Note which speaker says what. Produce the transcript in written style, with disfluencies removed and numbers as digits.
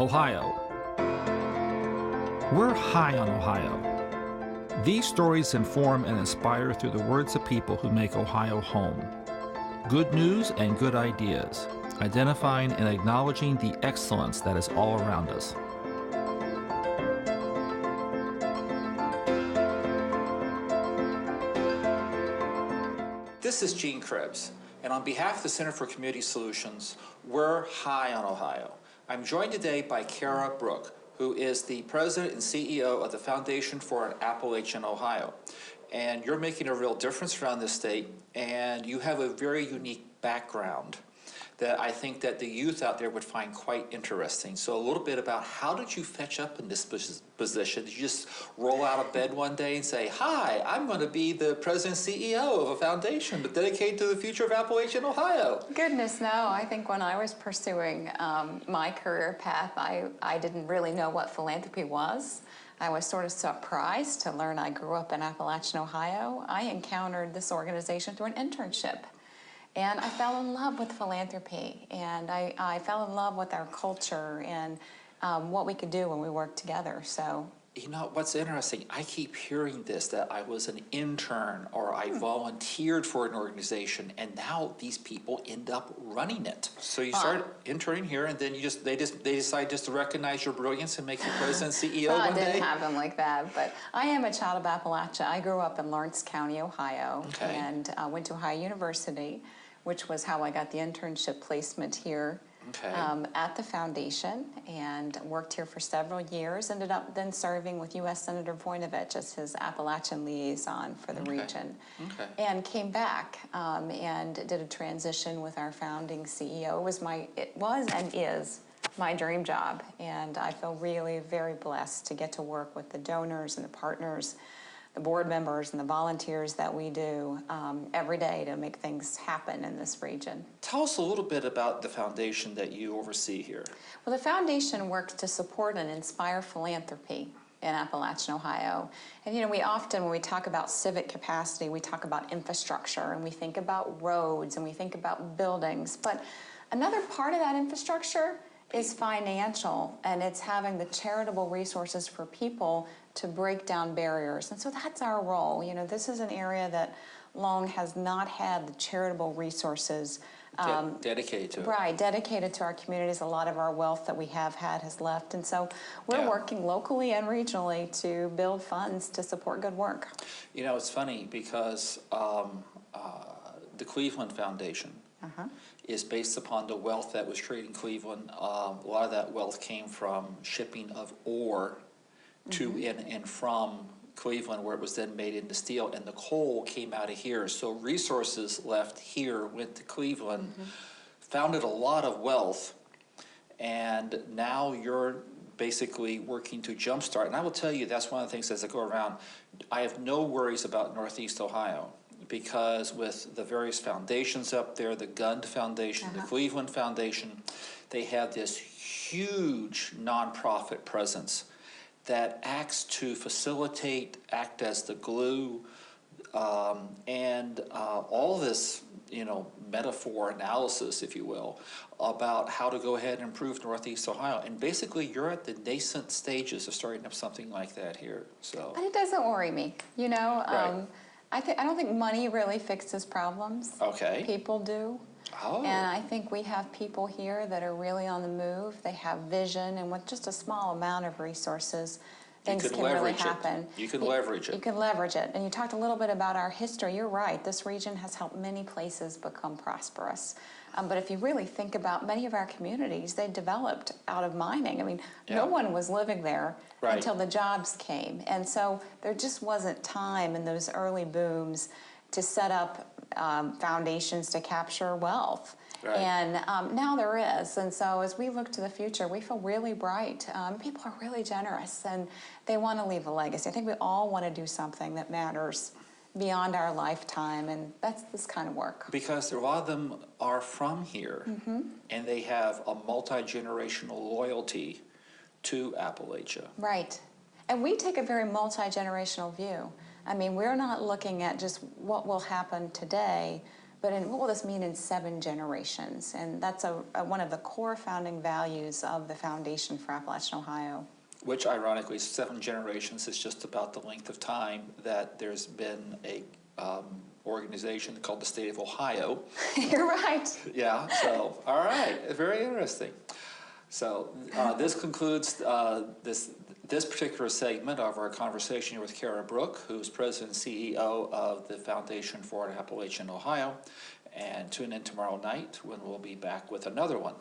Speaker 1: Ohio. We're high on Ohio. These stories inform and inspire through the words of people who make Ohio home. Good news and good ideas, identifying and acknowledging the excellence that is all around us. This is Gene Krebs, and on behalf of the Center for Community Solutions, we're high on Ohio. I'm joined today by Cara Brook, who is the president and CEO of the Foundation for Appalachian Ohio. And you're making a real difference around this state, and you have a very unique background that I think that the youth out there would find quite interesting. So a little bit about how did you fetch up in this position? Did you just roll out of bed one day and say, hi, I'm going to be the president and CEO of a foundation dedicated to the future of Appalachian Ohio?
Speaker 2: Goodness, no. I think when I was pursuing my career path, I didn't really know what philanthropy was. I was sort of surprised to learn I grew up in Appalachian, Ohio. I encountered this organization through an internship. And I fell in love with philanthropy, and I fell in love with our culture and what we could do when we worked together. So,
Speaker 1: you know, what's interesting, I keep hearing this, that I was an intern or I volunteered for an organization, and now these people end up running it. So you start interning here, and then they decide just to recognize your brilliance and make you president and CEO one day?
Speaker 2: It didn't happen like that, but I am a child of Appalachia. I grew up in Lawrence County, Ohio, and went to Ohio University, which was how I got the internship placement here at the foundation, and worked here for several years. Ended up then serving with U.S. Senator Voinovich as his Appalachian liaison for the region, and came back and did a transition with our founding CEO. It was and is my dream job, and I feel really very blessed to get to work with the donors and the partners, the board members and the volunteers that we do every day to make things happen in this region.
Speaker 1: Tell us a little bit about the foundation that you oversee here.
Speaker 2: Well, the foundation works to support and inspire philanthropy in Appalachian, Ohio. And you know, we often, when we talk about civic capacity, we talk about infrastructure, and we think about roads, and we think about buildings. But another part of that infrastructure is financial, and it's having the charitable resources for people to break down barriers. And so that's our role. You know, this is an area that long has not had the charitable resources
Speaker 1: dedicated to it.
Speaker 2: Right, dedicated to our communities. A lot of our wealth that we have had has left. And so we're working locally and regionally to build funds to support good work.
Speaker 1: You know, it's funny because the Cleveland Foundation is based upon the wealth that was created in Cleveland. A lot of that wealth came from shipping of ore to and from Cleveland, where it was then made into steel, and the coal came out of here. So resources left here went to Cleveland, founded a lot of wealth, and now you're basically working to jumpstart. And I will tell you, that's one of the things as I go around, I have no worries about Northeast Ohio, because with the various foundations up there, the Gund Foundation, the Cleveland Foundation, they have this huge nonprofit presence that acts to facilitate, act as the glue, and all this, you know, metaphor analysis, if you will, about how to go ahead and improve Northeast Ohio. And basically, you're at the nascent stages of starting up something like that here. So,
Speaker 2: and it doesn't worry me, you know. I don't think money really fixes problems. People do. And I think we have people here that are really on the move. They have vision, and with just a small amount of resources, things can really happen.
Speaker 1: You can leverage it.
Speaker 2: You can leverage it. And you talked a little bit about our history. You're right. This region has helped many places become prosperous. But if you really think about many of our communities, they developed out of mining. I mean, no one was living there until the jobs came. And so there just wasn't time in those early booms to set up foundations to capture wealth. And now there is. And so as we look to the future, we feel really bright. People are really generous, and they want to leave a legacy. I think we all want to do something that matters beyond our lifetime, and that's this kind of work.
Speaker 1: Because a lot of them are from here, and they have a multi-generational loyalty to Appalachia.
Speaker 2: Right. And we take a very multi-generational view. I mean, we're not looking at just what will happen today, but what will this mean in 7 generations? And that's one of the core founding values of the Foundation for Appalachian Ohio.
Speaker 1: Which ironically, 7 generations is just about the length of time that there's been a organization called the State of Ohio.
Speaker 2: You're right.
Speaker 1: Yeah, so, all right, very interesting. So this concludes this particular segment of our conversation here with Cara Brook, who's President and CEO of the Foundation for Appalachian Ohio. And tune in tomorrow night when we'll be back with another one.